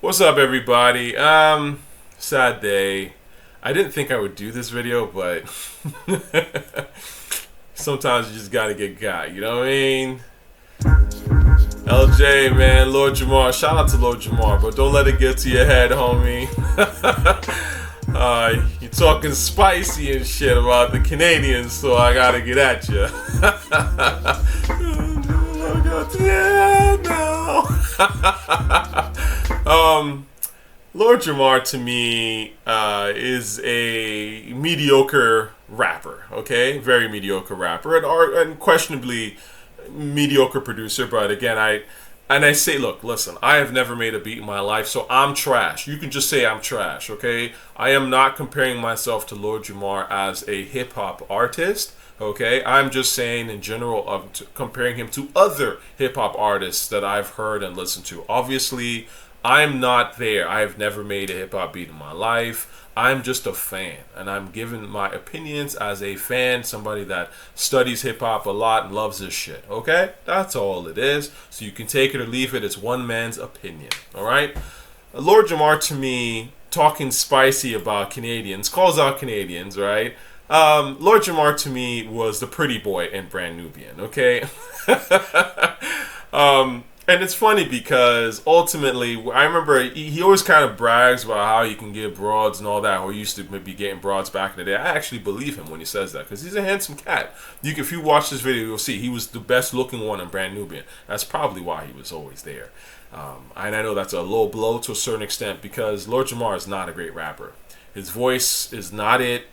What's up, everybody? Sad day. I didn't think I would do this video, but sometimes you just gotta get got. You know what I mean? LJ, man, Lord Jamar. Shout out to Lord Jamar, but don't let it get to your head, homie. You're talking spicy and shit about the Canadians, so I gotta get at you. Yeah, no. Lord Jamar to me is a mediocre rapper. Okay, very mediocre rapper, and questionably mediocre producer. But again, I say, look, listen, I have never made a beat in my life, so I'm trash. You can just say I'm trash, okay? I am not comparing myself to Lord Jamar as a hip-hop artist, okay? I'm just saying in general of comparing him to other hip-hop artists that I've heard and listened to. Obviously, I'm not there. I have never made a hip-hop beat in my life. I'm just a fan, and I'm giving my opinions as a fan, somebody that studies hip-hop a lot and loves this shit, okay? That's all it is. So you can take it or leave it. It's one man's opinion, all right? Lord Jamar, to me, talking spicy about Canadians, calls out Canadians, right? Lord Jamar, to me, was the pretty boy in Brand Nubian, okay? And it's funny because ultimately, I remember he always kind of brags about how he can get broads and all that, or he used to be getting broads back in the day. I actually believe him when he says that because he's a handsome cat. If you watch this video, you'll see he was the best looking one in Brand Nubian. That's probably why he was always there. And I know that's a low blow to a certain extent because Lord Jamar is not a great rapper. His voice is not it.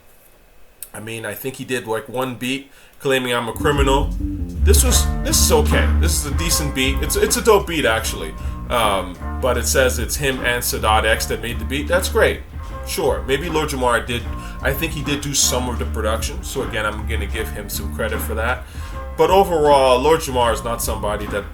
I mean, I think he did like one beat claiming I'm a criminal. This is okay. This is a decent beat. It's a dope beat actually. But it says it's him and Sadat X that made the beat. That's great. Sure. Maybe Lord Jamar did. I think he did do some of the production. So again, I'm gonna give him some credit for that. But overall, Lord Jamar is not somebody that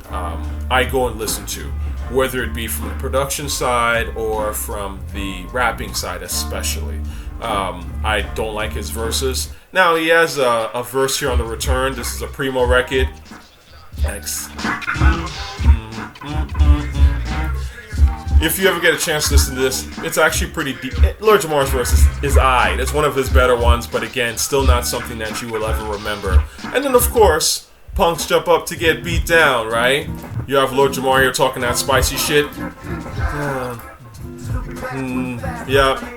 I go and listen to, whether it be from the production side or from the rapping side, especially. I don't like his verses. Now he has a verse here on the return. This is a Primo record. X. If you ever get a chance to listen to this, it's actually pretty deep. Lord Jamar's verse is aight. It's one of his better ones, but again, still not something that you will ever remember. And then of course, punks jump up to get beat down, right? You have Lord Jamar here talking that spicy shit. Yeah.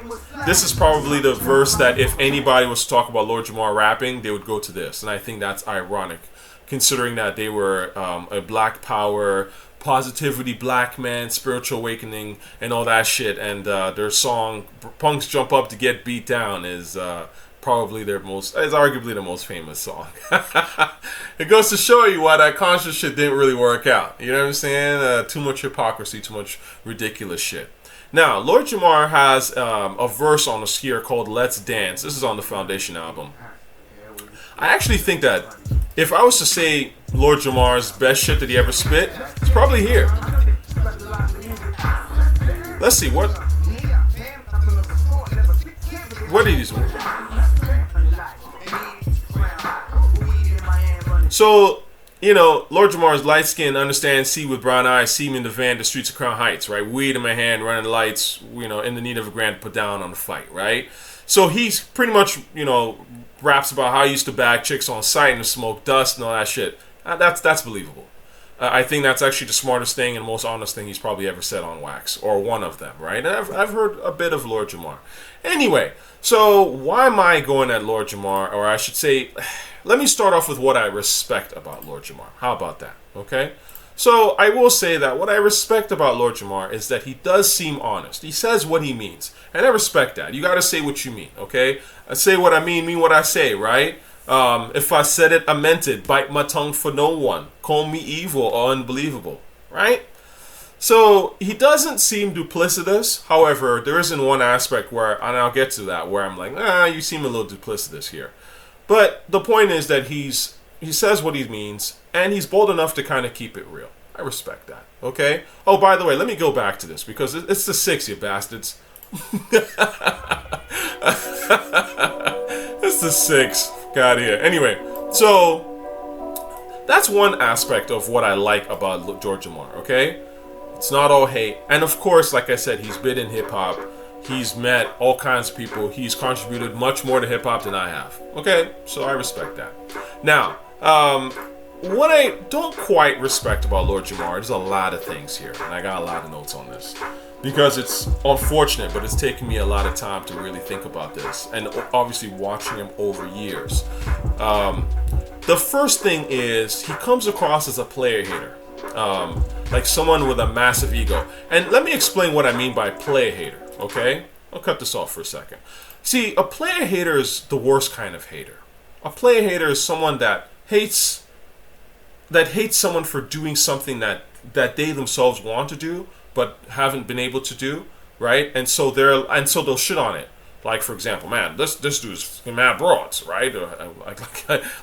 This is probably the verse that if anybody was to talk about Lord Jamar rapping, they would go to this. And I think that's ironic, considering that they were a black power, positivity, black man, spiritual awakening, and all that shit. And their song, Punks Jump Up to Get Beat Down, is probably is arguably the most famous song. It goes to show you why that conscious shit didn't really work out. You know what I'm saying? Too much hypocrisy, too much ridiculous shit. Now, Lord Jamar has a verse on the here called Let's Dance. This is on the Foundation album. I actually think that if I was to say Lord Jamar's best shit that he ever spit, it's probably here. Let's see, what did he do? So, you know, Lord Jamar is light skinned, understand, see with brown eyes, see me in the van, the streets of Crown Heights, right? Weed in my hand, running the lights, you know, in the need of a grand put down on the fight, right? So he's pretty much, you know, raps about how he used to bag chicks on sight and smoke dust and all that shit. That's believable. I think that's actually the smartest thing and most honest thing he's probably ever said on wax, or one of them, right? And I've heard a bit of Lord Jamar. Anyway, so why am I going at Lord Jamar, or I should say, let me start off with what I respect about Lord Jamar. How about that? Okay? So I will say that what I respect about Lord Jamar is that he does seem honest. He says what he means. And I respect that. You got to say what you mean, okay? I say what I mean what I say, right? If I said it, I meant it. Bite my tongue for no one. Call me evil or unbelievable, right? So he doesn't seem duplicitous. However, there isn't one aspect where, and I'll get to that, where I'm like, you seem a little duplicitous here. But the point is that he says what he means, and he's bold enough to kind of keep it real. I respect that, okay? Oh, by the way, let me go back to this, because it's the six, you bastards. It's the six. God here. Anyway, so that's one aspect of what I like about Lord Jamar, okay? It's not all hate. And of course, like I said, he's been in hip hop. He's met all kinds of people. He's contributed much more to hip hop than I have. Okay, so I respect that. Now, what I don't quite respect about Lord Jamar, there's a lot of things here, and I got a lot of notes on this. Because it's unfortunate, but it's taken me a lot of time to really think about this. And obviously watching him over years. The first thing is, he comes across as a player hater. Like someone with a massive ego. And let me explain what I mean by player hater, okay? I'll cut this off for a second. See, a player hater is the worst kind of hater. A player hater is someone that hates someone for doing something that they themselves want to do but haven't been able to do, right? And so they'll shit on it. Like, for example, man, this dude's mad broads, right?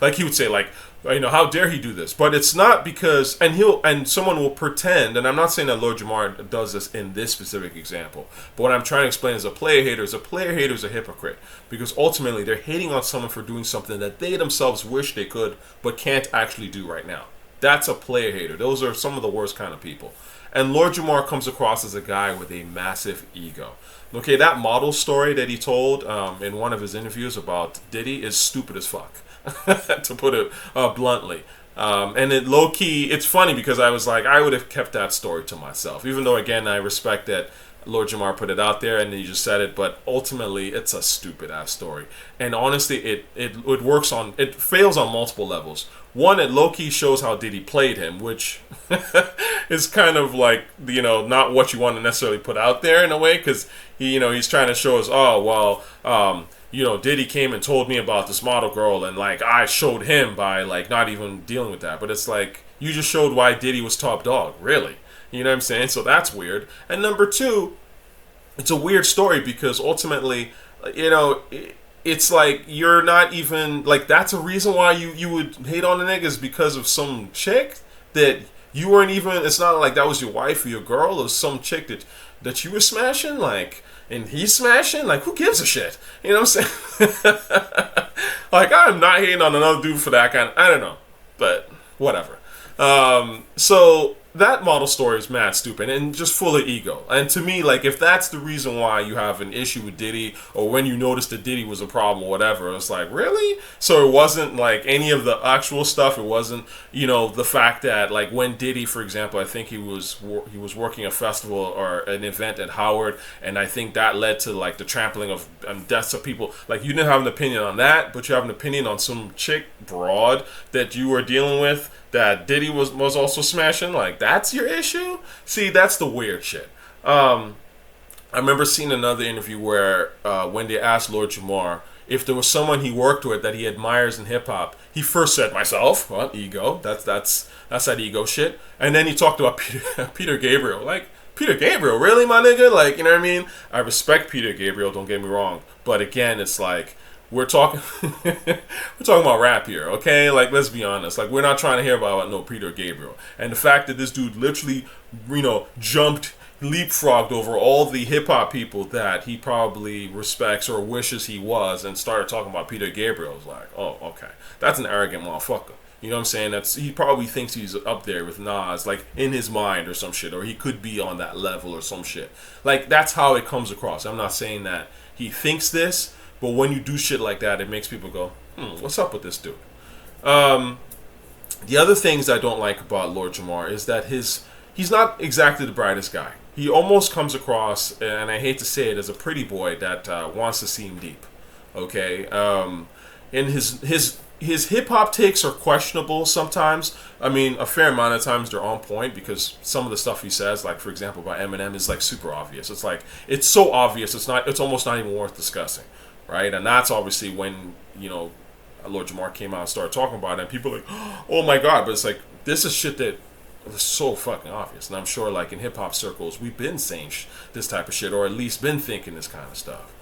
Like he would say, like, how dare he do this? But it's not because, and someone will pretend, and I'm not saying that Lord Jamar does this in this specific example, but what I'm trying to explain is a player hater is a hypocrite, because ultimately they're hating on someone for doing something that they themselves wish they could but can't actually do right now. That's a player hater. Those are some of the worst kind of people. And Lord Jamar comes across as a guy with a massive ego. Okay, that model story that he told in one of his interviews about Diddy is stupid as fuck, to put it bluntly. And it low-key, it's funny because I was like, I would have kept that story to myself. Even though, again, I respect that Lord Jamar put it out there and he just said it, but ultimately it's a stupid-ass story. And honestly, it fails on multiple levels. One, it low-key shows how Diddy played him, which is kind of like, not what you want to necessarily put out there in a way, because he's trying to show us, Diddy came and told me about this model girl, and like I showed him by like not even dealing with that. But it's like, you just showed why Diddy was top dog, really. You know what I'm saying? So that's weird. And number two, it's a weird story because ultimately, it's like you're not even like, that's a reason why you would hate on the niggas because of some chick that you weren't even, it's not like that was your wife or your girl, or some chick that you were smashing, like, and he's smashing, like, who gives a shit? You know what I'm saying? Like, I'm not hating on another dude for that kind of, I don't know, but whatever. So that model story is mad stupid and just full of ego. And to me, like, if that's the reason why you have an issue with Diddy, or when you noticed that Diddy was a problem or whatever, it's like, really? So it wasn't like any of the actual stuff. It wasn't, the fact that, like, when Diddy, for example, I think he was working a festival or an event at Howard, and I think that led to like the trampling of deaths of people. Like, you didn't have an opinion on that, but you have an opinion on some chick broad that you were dealing with that Diddy was also smashing. Like, that's your issue? See, that's the weird shit. I remember seeing another interview where when they asked Lord Jamar if there was someone he worked with that he admires in hip hop, he first said myself. Well, ego. That's that ego shit. And then he talked about Peter Gabriel. Like, Peter Gabriel, really, my nigga? Like, you know what I mean? I respect Peter Gabriel, don't get me wrong. But again, it's like, we're talking about rap here, okay? Like, let's be honest. Like, we're not trying to hear about no Peter Gabriel. And the fact that this dude literally, leapfrogged over all the hip-hop people that he probably respects or wishes he was, and started talking about Peter Gabriel, is like, oh, okay. That's an arrogant motherfucker. You know what I'm saying? He probably thinks he's up there with Nas, like, in his mind or some shit, or he could be on that level or some shit. Like, that's how it comes across. I'm not saying that he thinks this, but when you do shit like that, it makes people go, what's up with this dude? The other things I don't like about Lord Jamar is that he's not exactly the brightest guy. He almost comes across, and I hate to say it, as a pretty boy that wants to seem deep. Okay? And his hip-hop takes are questionable sometimes. I mean, a fair amount of times they're on point, because some of the stuff he says, like, for example, by Eminem, is like super obvious. It's like, it's so obvious, it's almost not even worth discussing. Right? And that's obviously when, Lord Jamar came out and started talking about it, and people are like, oh my God, but it's like, this is shit that is so fucking obvious. And I'm sure, like, in hip-hop circles, we've been saying this type of shit, or at least been thinking this kind of stuff.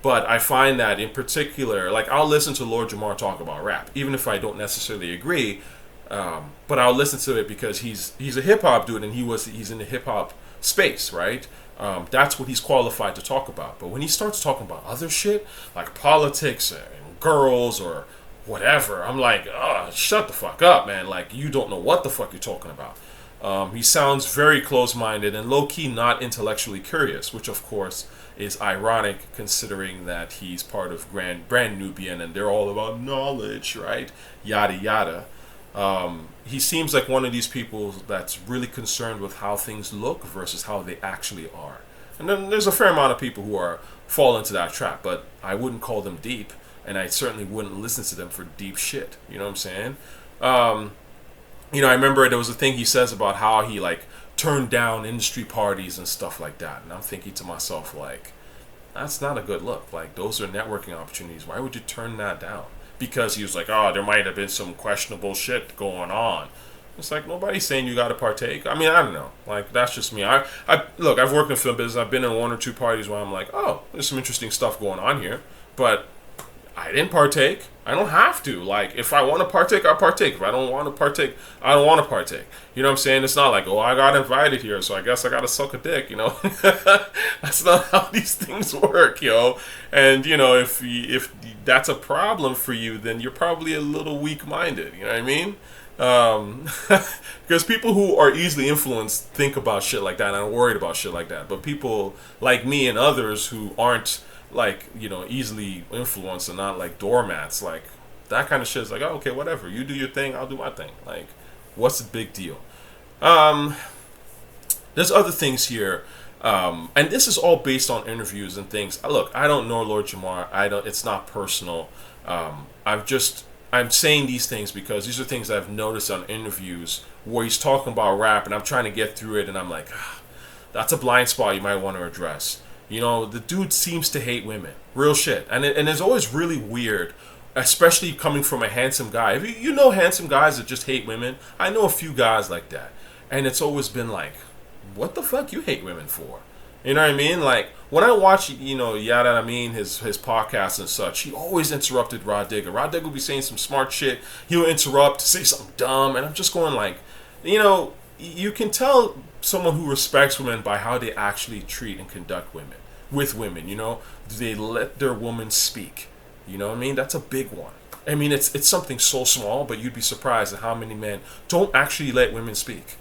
But I find that in particular, like, I'll listen to Lord Jamar talk about rap, even if I don't necessarily agree, but I'll listen to it because he's a hip-hop dude, and he's in the hip-hop space, right? That's what he's qualified to talk about. But when he starts talking about other shit, like politics and girls or whatever, I'm like, oh, shut the fuck up, man. Like, you don't know what the fuck you're talking about. He sounds very close-minded and low-key not intellectually curious, which of course is ironic considering that he's part of brand Nubian and they're all about knowledge, right? Yada yada. He seems like one of these people that's really concerned with how things look versus how they actually are. And then there's a fair amount of people who fall into that trap, but I wouldn't call them deep, and I certainly wouldn't listen to them for deep shit. You know what I'm saying? I remember there was a thing he says about how he like turned down industry parties and stuff like that, and I'm thinking to myself like, that's not a good look. Like, those are networking opportunities. Why would you turn that down? Because he was like, oh, there might have been some questionable shit going on. It's like, nobody's saying you got to partake. I mean, I don't know. Like, that's just me. Look, I've worked in film business. I've been in one or two parties where I'm like, oh, there's some interesting stuff going on here. But I didn't partake. I don't have to. Like, if I want to partake, I'll partake. If I don't want to partake, I don't want to partake. You know what I'm saying? It's not like, oh, I got invited here, so I guess I got to suck a dick, you know? That's not how these things work, yo. And, if that's a problem for you, then you're probably a little weak-minded. You know what I mean? Because people who are easily influenced think about shit like that and are worried about shit like that. But people like me and others who aren't like, easily influenced and not like doormats, like that kind of shit is like, oh, okay, whatever, you do your thing, I'll do my thing. Like, what's the big deal? There's other things here, and this is all based on interviews and things. Look, I don't know Lord Jamar. It's not personal. I'm saying these things because these are things I've noticed on interviews where he's talking about rap, and I'm trying to get through it, and I'm like, that's a blind spot you might want to address. The dude seems to hate women. Real shit. And it's always really weird, especially coming from a handsome guy. If you know handsome guys that just hate women, I know a few guys like that. And it's always been like, what the fuck you hate women for? You know what I mean? Like, when I watch, Yada I mean, his podcast and such, he always interrupted Rod Digger. Rod Digger would be saying some smart shit. He'll interrupt, say something dumb, and I'm just going like, you can tell someone who respects women by how they actually treat and conduct with women. Do they let their woman speak? You know what I mean? That's a big one. I mean, it's something so small, but you'd be surprised at how many men don't actually let women speak.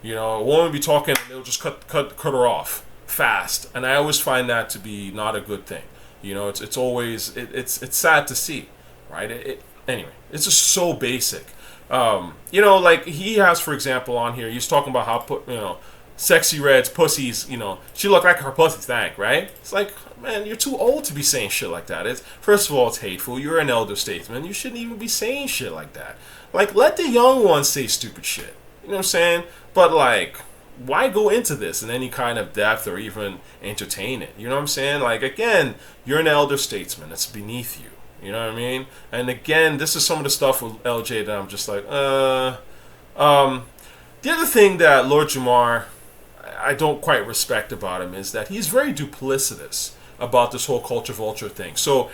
A woman be talking and they'll just cut her off fast, and I always find that to be not a good thing. It's always it's sad to see, right? Anyway, it's just so basic. Like he has, for example, on here, he's talking about how Sexyy Red's pussies, she looked like her pussy stank, right? It's like, man, you're too old to be saying shit like that. First of all, it's hateful. You're an elder statesman. You shouldn't even be saying shit like that. Like, let the young ones say stupid shit. You know what I'm saying? But like, why go into this in any kind of depth or even entertain it? You know what I'm saying? Like, again, you're an elder statesman. It's beneath you. You know what I mean? And again, this is some of the stuff with LJ that I'm just like, The other thing that Lord Jamar, I don't quite respect about him is that he's very duplicitous about this whole culture vulture thing. So,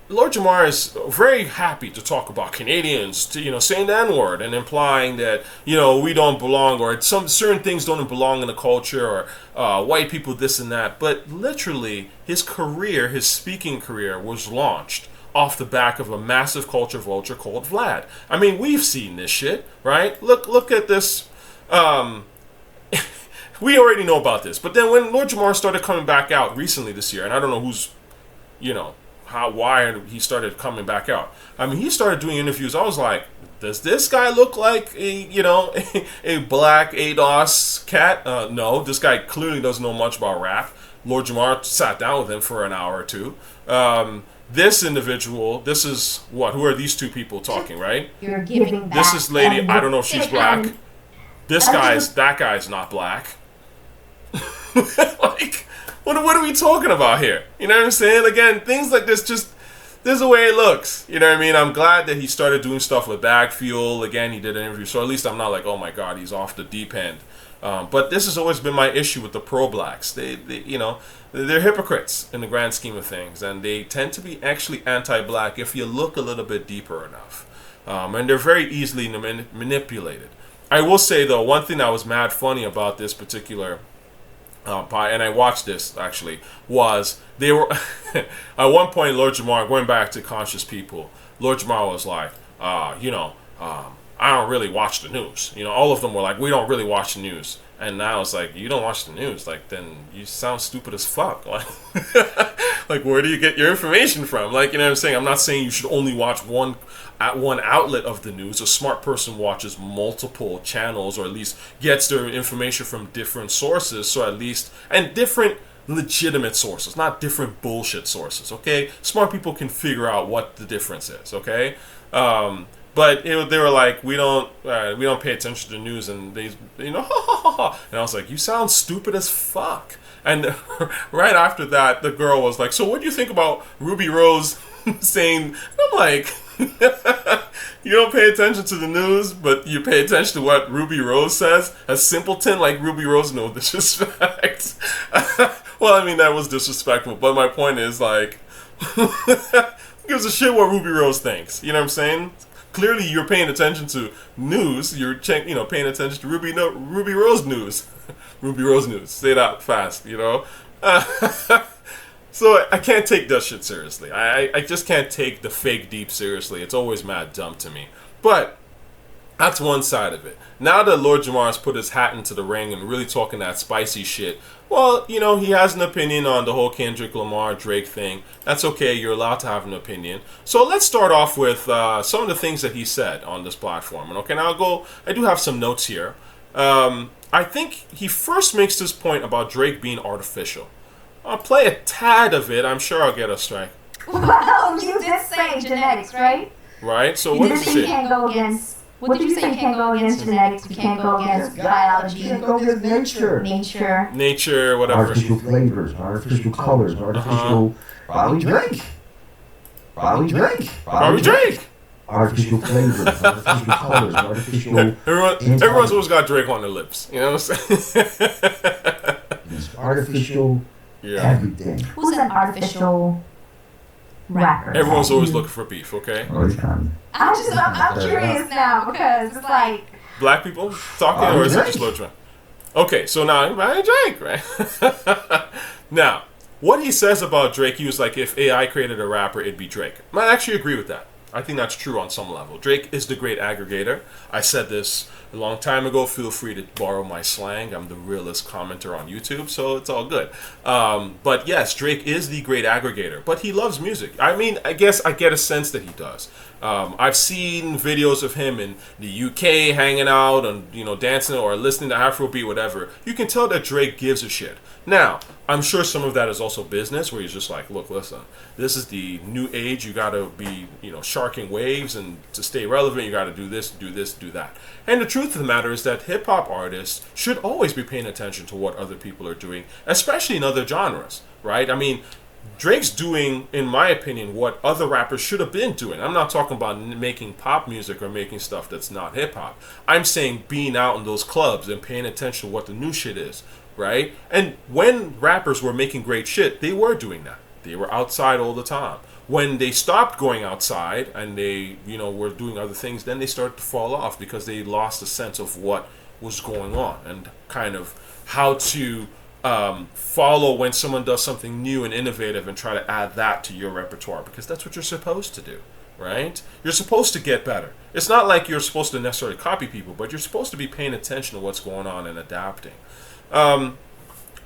Lord Jamar is very happy to talk about Canadians, saying the N-word and implying that, we don't belong, or some certain things don't belong in the culture, or white people this and that. But literally, his speaking career was launched off the back of a massive culture vulture called Vlad. I mean, we've seen this shit, right? Look at this. We already know about this. But then when Lord Jamar started coming back out recently this year, and I don't know who's, why he started coming back out. I mean, he started doing interviews. I was like, does this guy look like a black ADOS cat? No, this guy clearly doesn't know much about rap. Lord Jamar sat down with him for an hour or two. This individual, this is what? Who are these two people talking, right? You're giving back. This is lady, I don't know if she's black. That guy's not black. Like, what are we talking about here? You know what I'm saying? Again, things like this, this is the way it looks. You know what I mean? I'm glad that he started doing stuff with Bag Fuel. Again, he did an interview, so at least I'm not like, oh my God, he's off the deep end. But this has always been my issue with the pro-blacks. They're hypocrites in the grand scheme of things, and they tend to be actually anti-black if you look a little bit deeper enough. And they're very easily manipulated. I will say, though, one thing that was mad funny about this particular and I watched this actually, was they were at one point Lord Jamar, going back to conscious people, Lord Jamar was like, I don't really watch the news. You know, all of them were like, we don't really watch the news. And now it's like, you don't watch the news. Like, then you sound stupid as fuck. Like, like, where do you get your information from? Like, you know what I'm saying? I'm not saying you should only watch one outlet of the news. A smart person watches multiple channels, or at least gets their information from different sources. So at least, and different legitimate sources, not different bullshit sources, okay? Smart people can figure out what the difference is, okay? But they were like, we don't pay attention to the news, and they, you know, and I was like, you sound stupid as fuck. And right after that, the girl was like, so what do you think about Ruby Rose saying? And I'm like, you don't pay attention to the news, but you pay attention to what Ruby Rose says? A simpleton like Ruby Rose, no disrespect. Well, I mean, that was disrespectful, but my point is, like, who gives a shit what Ruby Rose thinks? You know what I'm saying? Clearly, you're paying attention to news. You're paying attention to Ruby Rose news. Ruby Rose news. Say that fast, you know? So I can't take that shit seriously. I just can't take the fake deep seriously. It's always mad dumb to me. But that's one side of it. Now that Lord Jamar has put his hat into the ring and really talking that spicy shit, well, you know, he has an opinion on the whole Kendrick Lamar Drake thing. That's okay. You're allowed to have an opinion. So let's start off with some of the things that he said on this platform. And okay, now I do have some notes here. I think he first makes this point about Drake being artificial. I'll play a tad of it. I'm sure I'll get a strike. Well, you did say genetics, right? Right? So what did you say? You can't go against... What did you say? You can't go against genetics. You can't go against biology. You can't go against nature. Nature, whatever. Artificial flavors, artificial colors, artificial... Probably Drake. Artificial flavors, artificial colors, artificial... Everyone's always got Drake on their lips. You know what I'm saying? It's artificial everything. Who's an artificial rapper? Everyone's always looking for beef, okay? I'm curious now, because it's like... Black people talking, or is it just Lord Jamar? Okay, so now Drake, right? Now, what he says about Drake, he was like, if AI created a rapper, it'd be Drake. I actually agree with that. I think that's true on some level. Drake is the great aggregator. I said this a long time ago. Feel free to borrow my slang. I'm the realest commenter on YouTube, so it's all good. But yes, Drake is the great aggregator. But he loves music. I mean, I guess I get a sense that he does. I've seen videos of him in the UK hanging out and, you know, dancing or listening to Afrobeat, whatever. You can tell that Drake gives a shit. Now, I'm sure some of that is also business, where he's just like, look, listen, this is the new age. You got to be, you know, sharking waves, and to stay relevant, you got to do this, do that. And the truth of the matter is that hip-hop artists should always be paying attention to what other people are doing, especially in other genres, right? I mean, Drake's doing, in my opinion, what other rappers should have been doing. I'm not talking about making pop music or making stuff that's not hip-hop. I'm saying being out in those clubs and paying attention to what the new shit is, right? And when rappers were making great shit, they were doing that. They were outside all the time. When they stopped going outside and they, you know, were doing other things, then they started to fall off because they lost a sense of what was going on and kind of how to follow when someone does something new and innovative and try to add that to your repertoire, because that's what you're supposed to do, right? You're supposed to get better. It's not like you're supposed to necessarily copy people, but you're supposed to be paying attention to what's going on and adapting.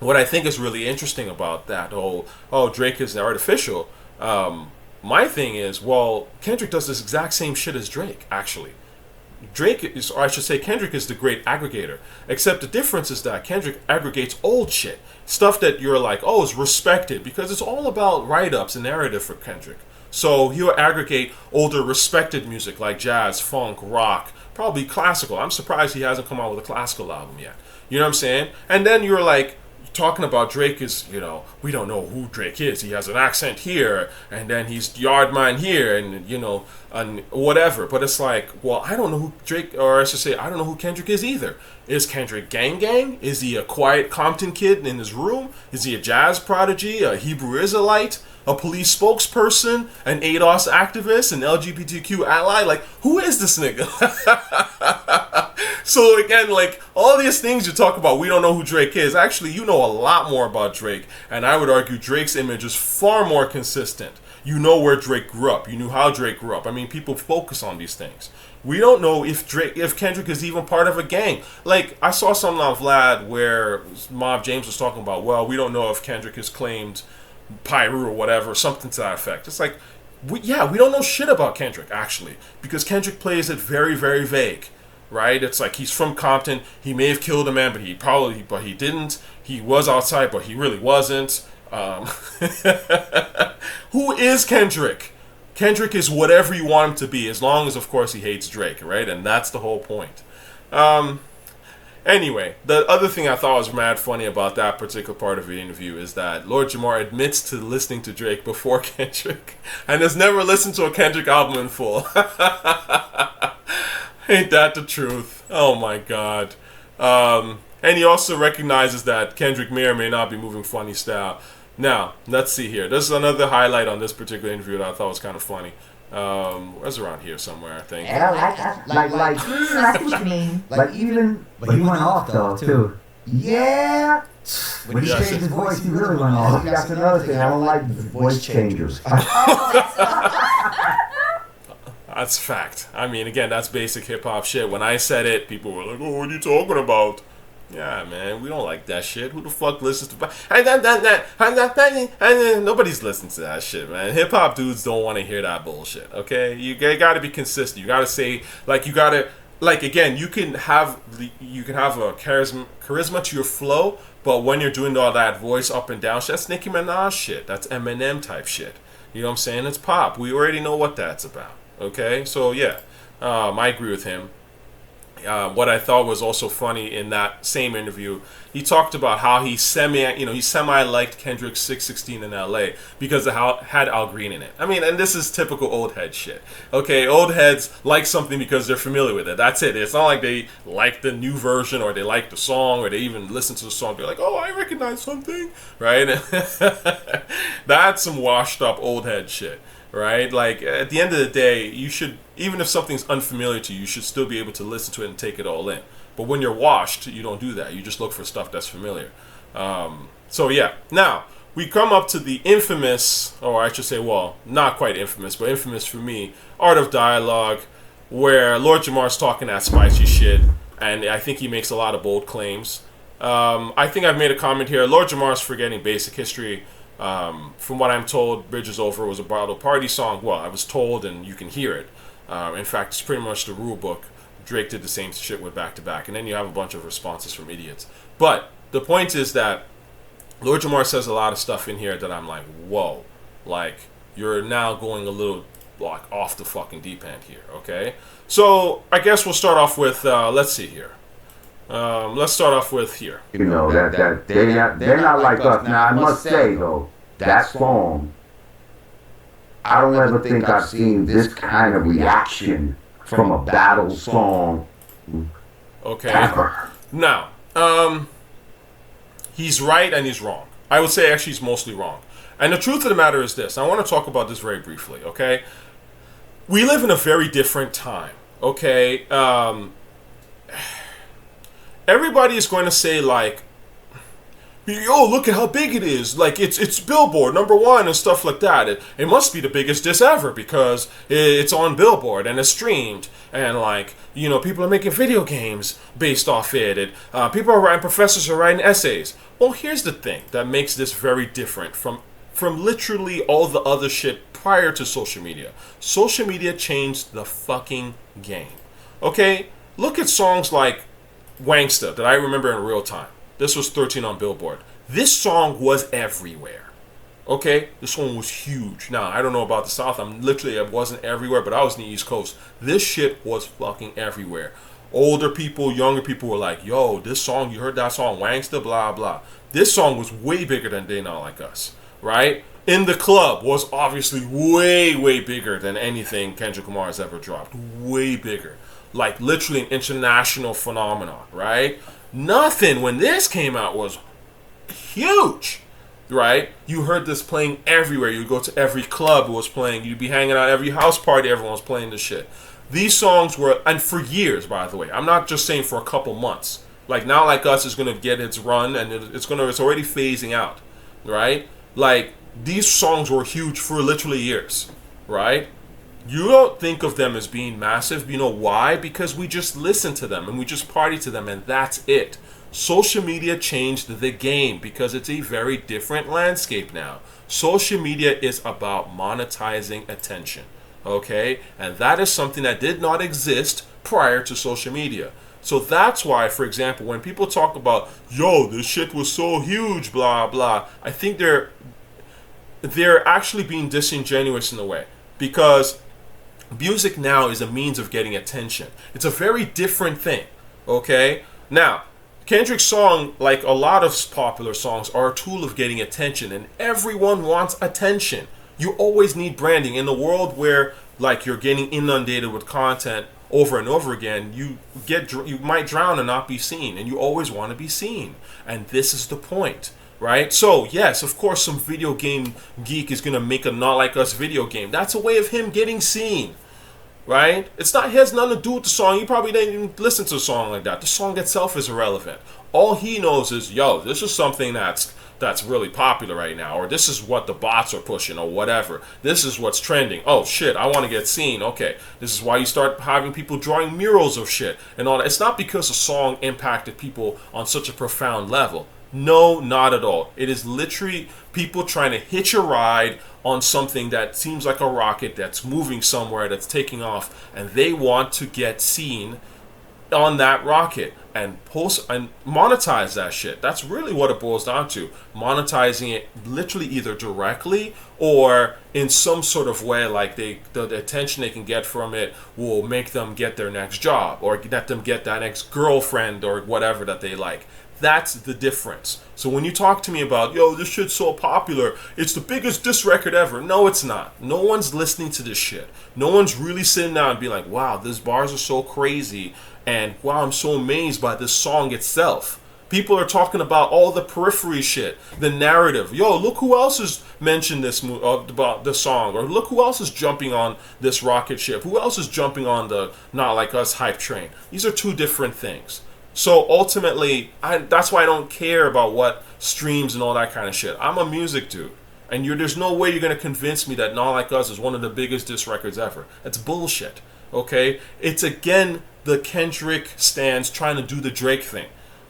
What I think is really interesting about that whole, Drake is artificial, my thing is, well, Kendrick does this exact same shit as Drake, actually. Drake is, or I should say Kendrick is the great aggregator, except the difference is that Kendrick aggregates old shit, stuff that you're like, oh, it's respected, because it's all about write-ups and narrative for Kendrick. So he'll aggregate older respected music like jazz, funk, rock, probably classical. I'm surprised he hasn't come out with a classical album yet. You know what I'm saying? And then you're like, talking about Drake is, you know, we don't know who Drake is. He has an accent here, and then he's Yardman here, and, you know, and whatever. But it's like, well, I don't know who Drake, or I should say, I don't know who Kendrick is either. Is Kendrick gang? Is he a quiet Compton kid in his room? Is he a jazz prodigy, a Hebrew Israelite, a police spokesperson, an ADOS activist, an LGBTQ ally? Like, who is this nigga? So again, like, all these things you talk about, we don't know who Drake is. Actually, you know a lot more about Drake, and I would argue Drake's image is far more consistent. You know where Drake grew up. You knew how Drake grew up. I mean, people focus on these things, We don't know if Kendrick is even part of a gang. Like, I saw something on Vlad where Mob James was talking about, well, we don't know if Kendrick has claimed Pyru or whatever, something to that effect. It's like, we don't know shit about Kendrick, actually, because Kendrick plays it very, very vague, right? It's like he's from Compton. He may have killed a man, but he didn't. He was outside, but he really wasn't. Who is Kendrick? Kendrick is whatever you want him to be, as long as, of course, he hates Drake, right? And that's the whole point. Anyway, the other thing I thought was mad funny about that particular part of the interview is that Lord Jamar admits to listening to Drake before Kendrick and has never listened to a Kendrick album in full. Ain't that the truth? Oh my God. And he also recognizes that Kendrick may or may not be moving funny style. Now, let's see here. There's another highlight on this particular interview that I thought was kind of funny. Where's around here somewhere, I think. Yeah, I see what you mean. Like even, but he went off though too. Yeah. When he changed his voice, he really went off. That's another thing. I don't like voice changers. That's fact. I mean, again, that's basic hip hop shit. When I said it, people were like, "Oh, what are you talking about?" Yeah, man, we don't like that shit. Who the fuck listens to nobody's listening to that shit, man. Hip hop dudes don't want to hear that bullshit. Okay, you got to be consistent. You got to say, like, again, you can have a charisma to your flow, but when you're doing all that voice up and down shit, that's Nicki Minaj shit. That's Eminem type shit. You know what I'm saying? It's pop. We already know what that's about. Okay, so yeah, I agree with him. What I thought was also funny in that same interview, he talked about how he semi liked Kendrick's 616 in LA because it had Al Green in it. I mean, and this is typical old head shit. Okay, old heads like something because they're familiar with it. That's it. It's not like they like the new version or they like the song or they even listen to the song. They're like, oh, I recognize something, right? That's some washed up old head shit. Right? Like, at the end of the day, you should, even if something's unfamiliar to you, you should still be able to listen to it and take it all in. But when you're washed, you don't do that. You just look for stuff that's familiar. So, yeah. Now, we come up to the infamous, or I should say, well, not quite infamous, but infamous for me, Art of Dialogue, where Lord Jamar's talking that spicy shit, and I think he makes a lot of bold claims. I think I've made a comment here. Lord Jamar's forgetting basic history. From what I'm told, Bridges Over was a bridal party song. Well, I was told, and you can hear it. In fact, it's pretty much the rule book. Drake did the same shit with Back to Back, and then you have a bunch of responses from idiots. But the point is that Lord Jamar says a lot of stuff in here that I'm like, whoa, like you're now going a little like off the fucking deep end here. Okay, so I guess we'll start off with let's see here. Let's start off with here. You know that they're not like us. Now I must say though, that song, I don't ever think I've seen this kind of reaction from a battle song. Okay. Ever. Now, he's right and he's wrong. I would say actually he's mostly wrong. And the truth of the matter is this. I want to talk about this very briefly. Okay. We live in a very different time. Okay. Everybody is going to say like, yo, look at how big it is. Like, it's Billboard #1 and stuff like that. It must be the biggest diss ever because it's on Billboard and it's streamed. And, like, you know, people are making video games based off it. People are writing, professors are writing essays. Well, here's the thing that makes this very different from literally all the other shit prior to social media. Social media changed the fucking game. Okay? Look at songs like Wangsta that I remember in real time. This was 13 on Billboard. This song was everywhere. Okay? This song was huge. Now, I don't know about the South. I wasn't everywhere, but I was in the East Coast. This shit was fucking everywhere. Older people, younger people were like, yo, this song, you heard that song, Wangsta, blah, blah. This song was way bigger than They Not Like Us. Right? In the Club was obviously way, way bigger than anything Kendrick Lamar has ever dropped. Way bigger. Like, literally an international phenomenon, right? Nothing when this came out was huge, right? You heard this playing everywhere. You go to every club it was playing. You'd be hanging out at every house party. Everyone was playing this shit. These songs were, and for years, by the way. I'm not just saying for a couple months. Like, Not Like Us is going to get its run, and it's already phasing out, right? Like, these songs were huge for literally years, right? You don't think of them as being massive. You know why? Because we just listen to them and we just party to them, and that's it. Social media changed the game because it's a very different landscape now. Social media is about monetizing attention, okay? And that is something that did not exist prior to social media. So that's why, for example, when people talk about, yo, this shit was so huge, blah, blah, I think they're actually being disingenuous in a way, because music now is a means of getting attention. It's a very different thing, okay? Now, Kendrick's song, like a lot of popular songs, are a tool of getting attention, and everyone wants attention. You always need branding. In the world where, like, you're getting inundated with content over and over again, you might drown and not be seen, and you always want to be seen. And this is the point. Right? So, yes, of course, some video game geek is going to make a Not Like Us video game. That's a way of him getting seen. Right? It has nothing to do with the song. He probably didn't even listen to a song like that. The song itself is irrelevant. All he knows is, yo, this is something that's really popular right now, or this is what the bots are pushing, or whatever. This is what's trending. Oh, shit, I want to get seen. Okay, this is why you start having people drawing murals of shit and all that. It's not because a song impacted people on such a profound level. No, not at all. It is literally people trying to hitch a ride on something that seems like a rocket that's moving somewhere, that's taking off, and they want to get seen on that rocket and post and monetize that shit. That's really what it boils down to. Monetizing it literally either directly or in some sort of way, like the attention they can get from it will make them get their next job, or let them get that next girlfriend or whatever that they like. That's the difference. So when you talk to me about, yo, this shit's so popular, it's the biggest diss record ever. No, it's not. No one's listening to this shit. No one's really sitting down and being like, wow, these bars are so crazy, and wow, I'm so amazed by this song itself. People are talking about all the periphery shit, the narrative. Yo, look who else has mentioned this about the song, or look who else is jumping on this rocket ship. Who else is jumping on the Not Like Us hype train? These are two different things. So ultimately, that's why I don't care about what streams and all that kind of shit. I'm a music dude. And there's no way you're going to convince me that Not Like Us is one of the biggest diss records ever. That's bullshit. Okay? It's, again, the Kendrick stans trying to do the Drake thing.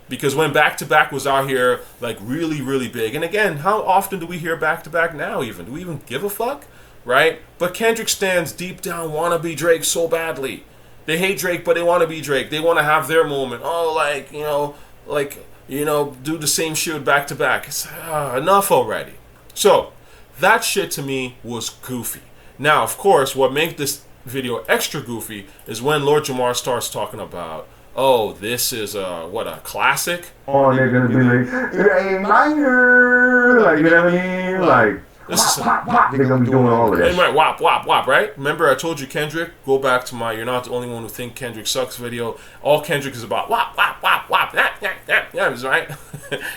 Because when Back to Back was out here, like, really, really big. And again, how often do we hear Back to Back now even? Do we even give a fuck? Right? But Kendrick stans deep down want to be Drake so badly. They hate Drake, but they want to be Drake. They want to have their moment. Oh, do the same shit with Back to Back. It's enough already. So, that shit to me was goofy. Now, of course, what makes this video extra goofy is when Lord Jamar starts talking about, oh, this is a classic? Oh, they're going to be like, it ain't minor. Like, you know what I mean? Like, wop, wop. They're going to be doing all of that. Right, wop, wop, wop, right? Remember I told you Kendrick? Go back to my You're Not the Only One Who Think Kendrick Sucks video. All Kendrick is about wop, wop, wop, wop. Yeah, right?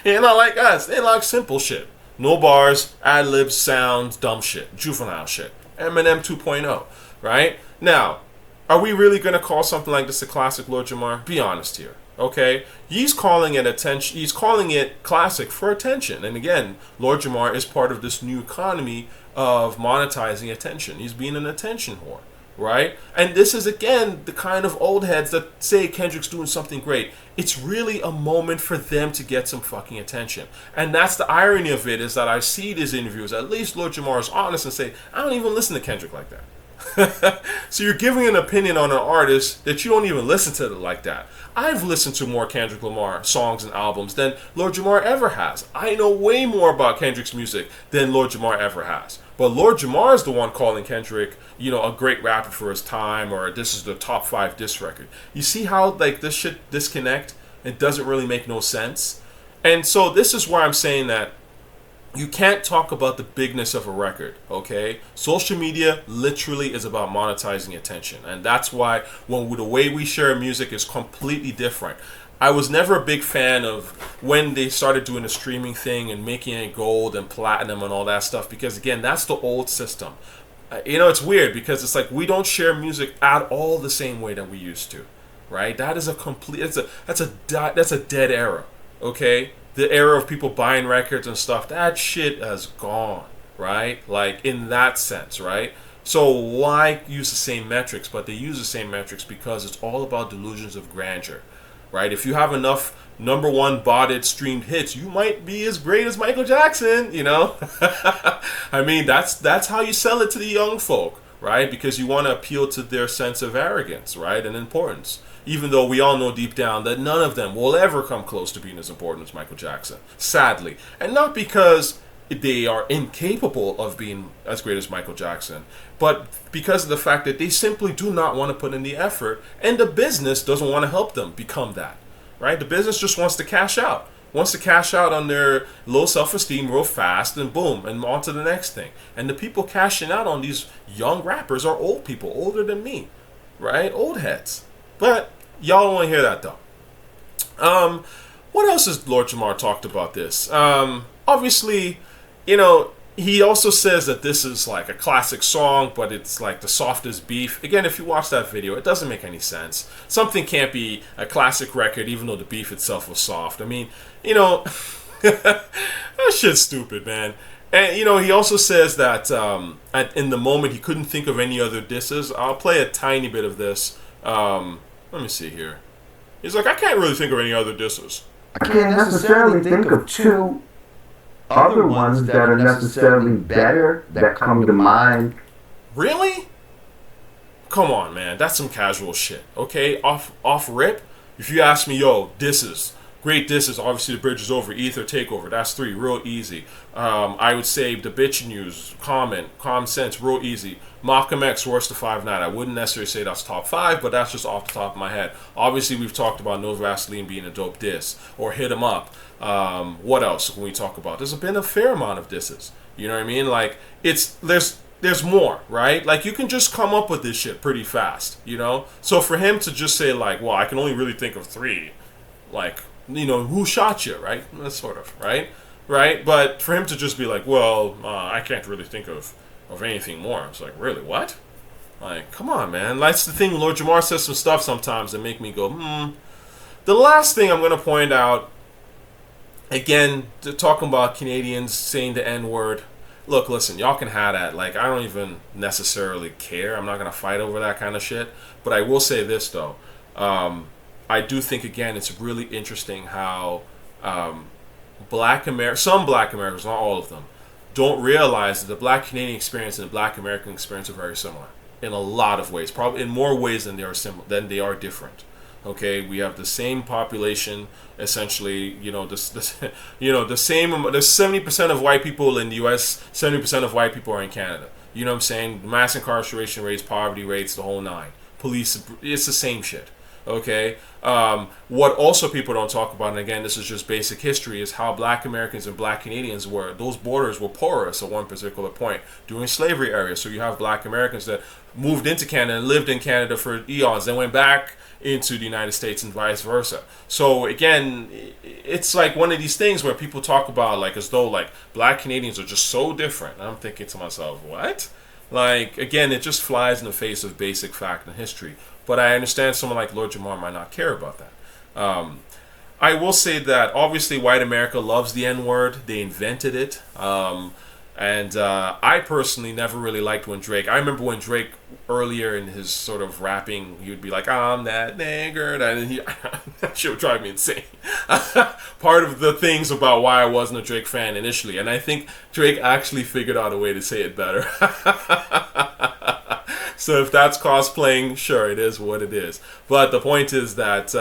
He ain't not like us. They ain't like simple shit. No bars, ad-libs, sounds, dumb shit. Juvenile shit. Eminem 2.0, right? Now, are we really going to call something like this a classic, Lord Jamar? Be honest here. Okay, he's calling it attention. He's calling it classic for attention. And again, Lord Jamar is part of this new economy of monetizing attention. He's being an attention whore, right? And this is again the kind of old heads that say Kendrick's doing something great. It's really a moment for them to get some fucking attention. And that's the irony of it, is that I see these interviews. At least Lord Jamar is honest and say, I don't even listen to Kendrick like that. So you're giving an opinion on an artist that you don't even listen to like that. I've listened to more Kendrick Lamar songs and albums than Lord Jamar ever has. I know way more about Kendrick's music than Lord Jamar ever has. But Lord Jamar is the one calling Kendrick, a great rapper for his time, or this is the top 5 diss record. You see how like this shit disconnect? It doesn't really make no sense. And so this is why I'm saying that you can't talk about the bigness of a record, okay? Social media literally is about monetizing attention. And that's why the way we share music is completely different. I was never a big fan of when they started doing the streaming thing and making it gold and platinum and all that stuff, because again, that's the old system. It's weird because it's like we don't share music at all the same way that we used to, right? That is that's a dead era, okay? The era of people buying records and stuff, that shit has gone, right? Like in that sense, right? So why use the same metrics? But they use the same metrics because it's all about delusions of grandeur, right? If you have enough number one botted streamed hits, you might be as great as Michael Jackson, you know? I mean, that's how you sell it to the young folk, right? Because you want to appeal to their sense of arrogance, right? And importance. Even though we all know deep down that none of them will ever come close to being as important as Michael Jackson, sadly. And not because they are incapable of being as great as Michael Jackson, but because of the fact that they simply do not want to put in the effort, and the business doesn't want to help them become that, right? The business just wants to cash out, on their low self-esteem real fast, and boom, and on to the next thing. And the people cashing out on these young rappers are old people, older than me, right? Old heads. But y'all don't want to hear that though. What else has Lord Jamar talked about this? Obviously, you know, he also says that this is like a classic song, but it's like the softest beef. Again, if you watch that video, it doesn't make any sense. Something can't be a classic record even though the beef itself was soft. I mean, you know, that shit's stupid, man. And, you know, he also says that in the moment he couldn't think of any other disses. I'll play a tiny bit of this. Let me see here. He's like, I can't really think of any other disses. I can't necessarily think of two other ones that are necessarily better that come to mind. Really? Come on, man. That's some casual shit. Okay? Off rip, if you ask me, yo, disses. Great disses. Obviously, The Bridge Is Over, Ether, Takeover. That's 3. Real easy. I would say The Bitch News, Common Sense, real easy. Malcolm X, Worst of 5'9". I wouldn't necessarily say that's top 5, but that's just off the top of my head. Obviously, we've talked about No Vaseline being a dope diss. Or Hit 'Em Up. What else can we talk about? There's been a fair amount of disses. You know what I mean? Like, there's more, right? Like, you can just come up with this shit pretty fast, you know? So for him to just say, like, well, I can only really think of 3, like, you know, who shot you, right? That's sort of, right? But for him to just be like, well, I can't really think of anything more. I was like, really, what? Like, come on, man. That's the thing. Lord Jamar says some stuff sometimes that make me go, The last thing I'm going to point out, again, talking about Canadians saying the N-word. Look, listen, y'all can have that. Like, I don't even necessarily care. I'm not going to fight over that kind of shit. But I will say this, though. I do think, again, it's really interesting how some Black Americans, not all of them, don't realize that the Black Canadian experience and the Black American experience are very similar in a lot of ways, probably in more ways than they are different. Okay, we have the same population, essentially. You know, the same. There's 70% of white people in the U.S. 70% of white people are in Canada. You know what I'm saying? Mass incarceration rates, poverty rates, the whole nine. Police, it's the same shit. Okay. What also people don't talk about, and again, this is just basic history, is how Black Americans and Black Canadians were. Those borders were porous at one particular point during slavery era. So you have Black Americans that moved into Canada and lived in Canada for eons, then went back into the United States and vice versa. So again, it's like one of these things where people talk about like as though like Black Canadians are just so different. And I'm thinking to myself, what? Like, again, it just flies in the face of basic fact and history. But I understand someone like Lord Jamar might not care about that. I will say that obviously white America loves the N-word. They invented it. And I personally never really liked when Drake... I remember when Drake, earlier in his sort of rapping, he would be like, I'm that nigger. And that shit would drive me insane. Part of the things about why I wasn't a Drake fan initially. And I think Drake actually figured out a way to say it better. So if that's cosplaying, sure, it is what it is. But the point is that,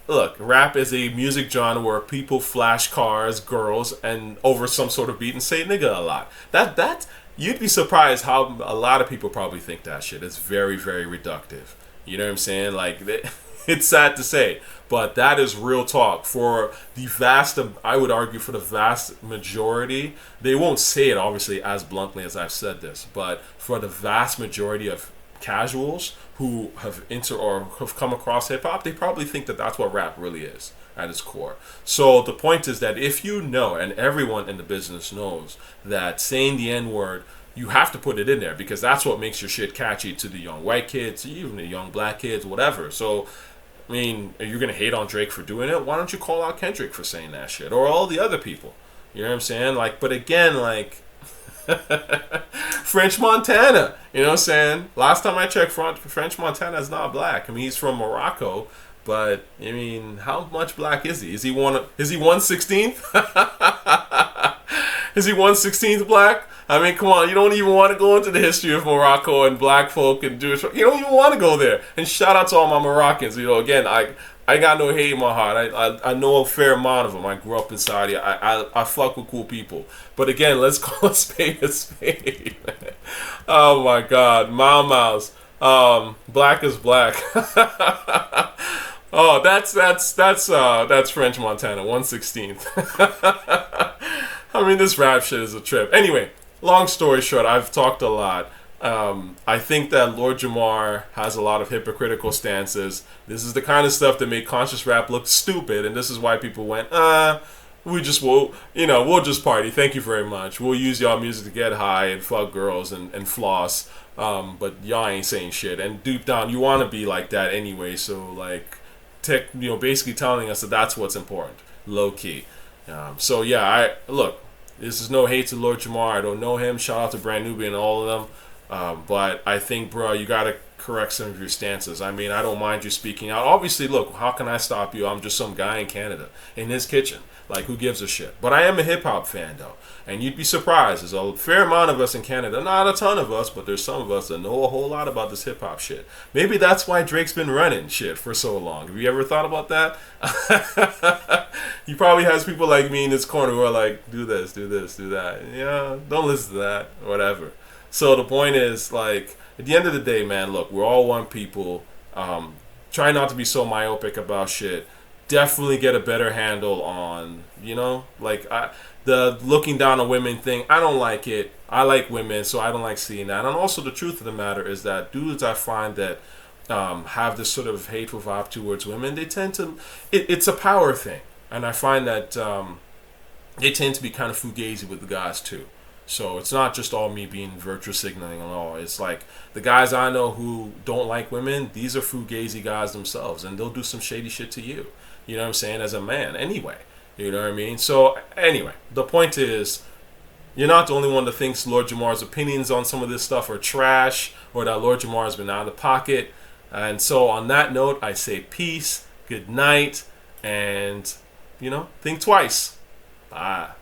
look, rap is a music genre where people flash cars, girls, and over some sort of beat and say nigga a lot. That you'd be surprised how a lot of people probably think that shit. It's very, very reductive. You know what I'm saying? Like, it's sad to say, but that is real talk. For the vast, I would argue for the vast majority, they won't say it obviously as bluntly as I've said this, but for the vast majority of casuals who have have come across hip hop, they probably think that that's what rap really is at its core. So the point is that if you know, and everyone in the business knows, that saying the N-word, you have to put it in there because that's what makes your shit catchy to the young white kids, even the young black kids, whatever. So, I mean, are you going to hate on Drake for doing it? Why don't you call out Kendrick for saying that shit? Or all the other people? You know what I'm saying? Like, but again, like, French Montana. You know what I'm saying? Last time I checked, French Montana is not black. I mean, he's from Morocco, but I mean, how much black is he? Is he 1/16th? Is he 1/16th black? I mean, come on, you don't even want to go into the history of Morocco and black folk and Jewish folk. You don't even want to go there. And shout out to all my Moroccans. You know, again, I got no hate in my heart. I know a fair amount of them. I grew up in Saudi. I fuck with cool people. But again, let's call a spade a spade. Oh my God, Mouse. Black is black. Oh, that's French Montana, 1/16th. I mean, this rap shit is a trip. Anyway, long story short, I've talked a lot. I think that Lord Jamar has a lot of hypocritical stances. This is the kind of stuff that made conscious rap look stupid, and this is why people went, we'll just party. Thank you very much. We'll use y'all music to get high and fuck girls and floss. But y'all ain't saying shit. And deep down, you want to be like that anyway. So like, basically telling us that that's what's important, low key. So yeah, look. This is no hate to Lord Jamar. I don't know him. Shout out to Brand Nubian and all of them. But I think, bro, you got to correct some of your stances. I mean, I don't mind you speaking out. Obviously, look, how can I stop you? I'm just some guy in Canada, in his kitchen. Like, who gives a shit? But I am a hip-hop fan, though. And you'd be surprised. There's a fair amount of us in Canada. Not a ton of us, but there's some of us that know a whole lot about this hip-hop shit. Maybe that's why Drake's been running shit for so long. Have you ever thought about that? He probably has people like me in this corner who are like, do this, do that. Yeah, don't listen to that, whatever. So the point is, like, at the end of the day, man, look, we're all one people. Try not to be so myopic about shit. Definitely get a better handle on, the looking down on women thing. I don't like it. I like women, so I don't like seeing that. And also, the truth of the matter is that dudes I find that have this sort of hateful vibe towards women, they tend to, it's a power thing. And I find that they tend to be kind of fugazi with the guys too. So it's not just all me being virtue signaling and all. It's like the guys I know who don't like women, these are fugazi guys themselves, and they'll do some shady shit to you. You know what I'm saying? As a man, anyway. You know what I mean? So anyway, the point is, you're not the only one that thinks Lord Jamar's opinions on some of this stuff are trash, or that Lord Jamar has been out of pocket. And so on that note, I say peace, good night, and think twice. Bye.